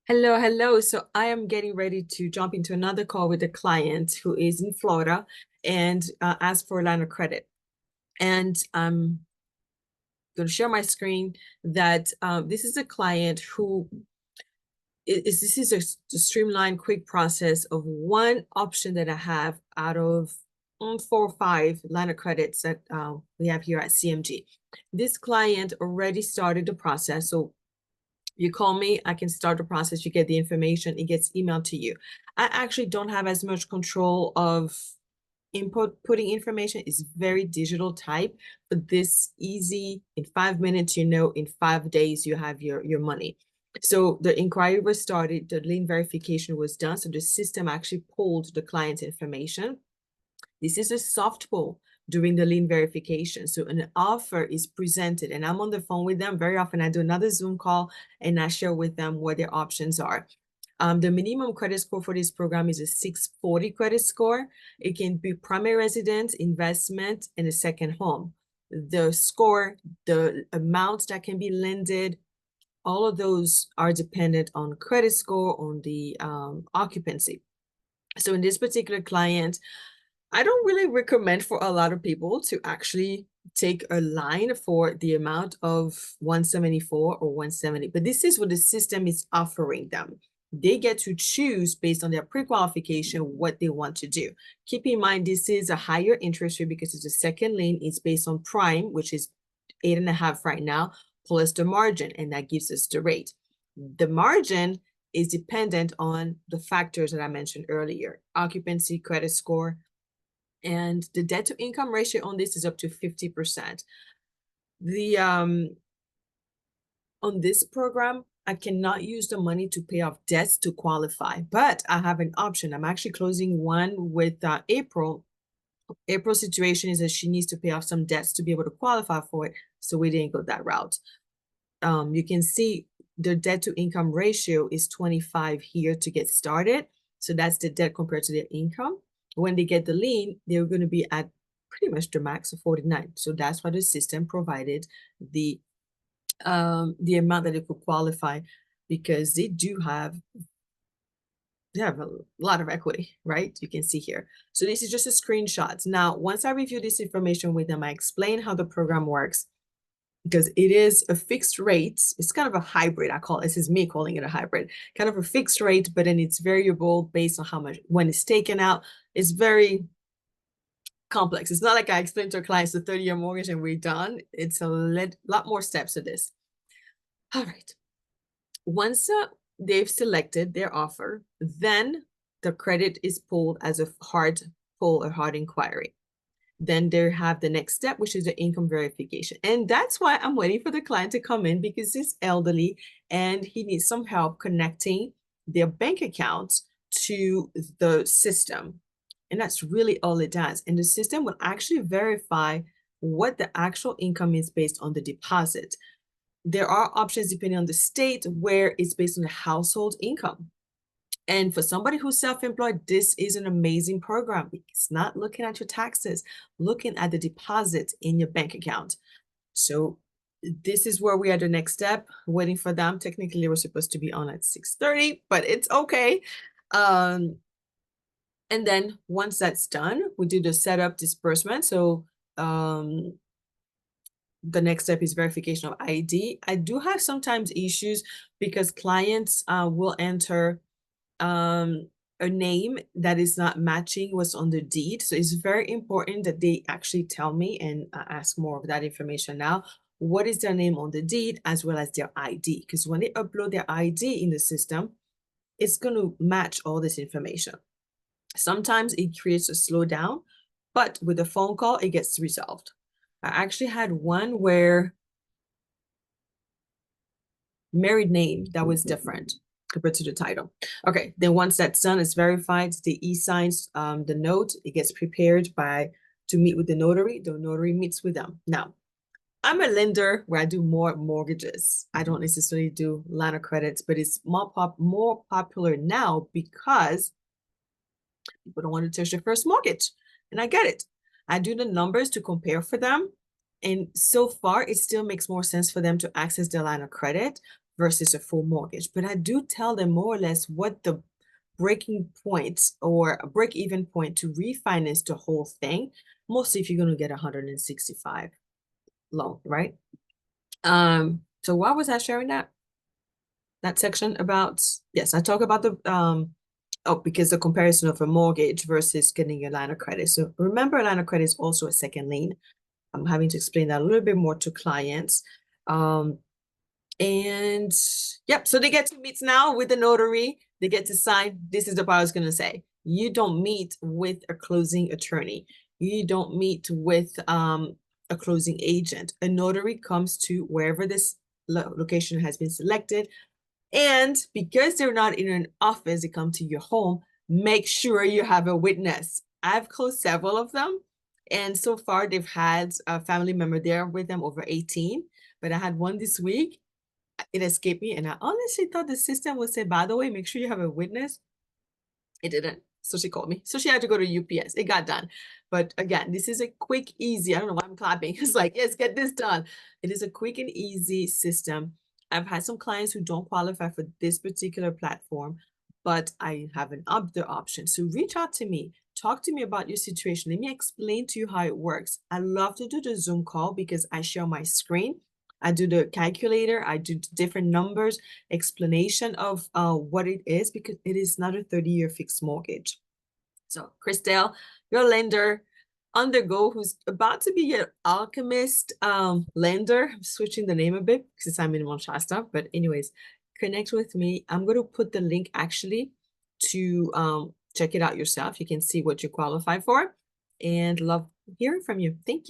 Hello, hello. So I am getting ready to jump into another call with a client who is in Florida and ask for a line of credit. And I'm going to share my screen that this is a client who this is a streamlined, quick process of one option that I have out of 4 or 5 line of credits that we have here at CMG. This client already started the process. So you call me, I can start the process, you get the information, it gets emailed to you. I actually don't have as much control of putting information. Is very digital type, but this easy in 5 minutes, in 5 days you have your money. So the inquiry was started, the lien verification was done. So the system actually pulled the client's information. This is a soft pull during the lien verification. So an offer is presented and I'm on the phone with them. Very often I do another Zoom call and I share with them what their options are. The minimum credit score for this program is a 640 credit score. It can be primary residence, investment, and a second home. The score, the amounts that can be lended, all of those are dependent on credit score, on the occupancy. So in this particular client, I don't really recommend for a lot of people to actually take a line for the amount of 174 or 170, but this is what the system is offering them. They get to choose based on their pre-qualification what they want to do. Keep in mind, this is a higher interest rate because it's a second lien. It's based on prime, which is 8.5 right now, plus the margin, and that gives us the rate. The margin is dependent on the factors that I mentioned earlier: occupancy, credit score, and the debt to income ratio on this is up to 50%. The on this program, I cannot use the money to pay off debts to qualify, but I have an option. I'm actually closing one with April. April's situation is that she needs to pay off some debts to be able to qualify for it, so we didn't go that route. You can see the debt to income ratio is 25 here to get started. So that's the debt compared to their income. When they get the lien, they're going to be at pretty much the max of 49. So that's why the system provided the amount that they could qualify, because they have a lot of equity, right? You can see here. So this is just a screenshot. Now, once I review this information with them, I explain how the program works, because it is a fixed rate. It's kind of a hybrid. This is me calling it a hybrid, kind of a fixed rate, but then it's variable based on how much, when it's taken out. It's very complex. It's not like I explained to a client it's a 30-year mortgage and we're done. It's a lot more steps to this. All right. Once they've selected their offer, then the credit is pulled as a hard pull or hard inquiry. Then they have the next step, which is the income verification. And that's why I'm waiting for the client to come in, because he's elderly and he needs some help connecting their bank accounts to the system. And that's really all it does. And the system will actually verify what the actual income is based on the deposit. There are options depending on the state where it's based on the household income. And for somebody who's self-employed, this is an amazing program. It's not looking at your taxes, looking at the deposit in your bank account. So this is where we are, the next step, waiting for them. Technically, we're supposed to be on at 6:30, but it's okay. And then once that's done, we do the setup disbursement. So the next step is verification of ID. I do have sometimes issues because clients will enter a name that is not matching what's on the deed. So it's very important that they actually tell me, and ask more of that information now. What is their name on the deed as well as their ID? Because when they upload their ID in the system, it's going to match all this information. Sometimes it creates a slowdown, but with a phone call, it gets resolved. I actually had one where married name that was different compared to the title. Okay, then once that's done, it's verified, the e-signs the note, it gets prepared to meet with the notary meets with them. Now, I'm a lender where I do more mortgages. I don't necessarily do line of credits, but it's more popular now because people don't want to touch their first mortgage, and I get it. I do the numbers to compare for them, and so far it still makes more sense for them to access their line of credit. versus a full mortgage. But I do tell them more or less what the breaking point or a break-even point to refinance the whole thing, mostly if you're going to get 165 loan, right? So why was I sharing that section about? Yes, I talk about the because the comparison of a mortgage versus getting your line of credit. So remember, a line of credit is also a second lien. I'm having to explain that a little bit more to clients. And yep, so they get to meet now with the notary. They get to sign. This is the part I was going to say. You don't meet with a closing attorney. You don't meet with a closing agent. A notary comes to wherever this location has been selected. And because they're not in an office, they come to your home, make sure you have a witness. I've closed several of them. And so far, they've had a family member there with them over 18. But I had one this week. It escaped me. And I honestly thought the system would say, by the way, make sure you have a witness. It didn't. So she called me. So she had to go to UPS. It got done. But again, this is a quick, easy, I don't know why I'm clapping. It's like, yes, get this done. It is a quick and easy system. I've had some clients who don't qualify for this particular platform, but I have an other option. So reach out to me. Talk to me about your situation. Let me explain to you how it works. I love to do the Zoom call because I share my screen. I do the calculator. I do different numbers, explanation of what it is, because it is not a 30-year fixed mortgage. So Christelle, your lender, Undergo, who's about to be your Alchemist lender. I'm switching the name a bit since I'm in Mount Shasta. But anyways, connect with me. I'm going to put the link actually to check it out yourself. You can see what you qualify for. And love hearing from you. Thank you.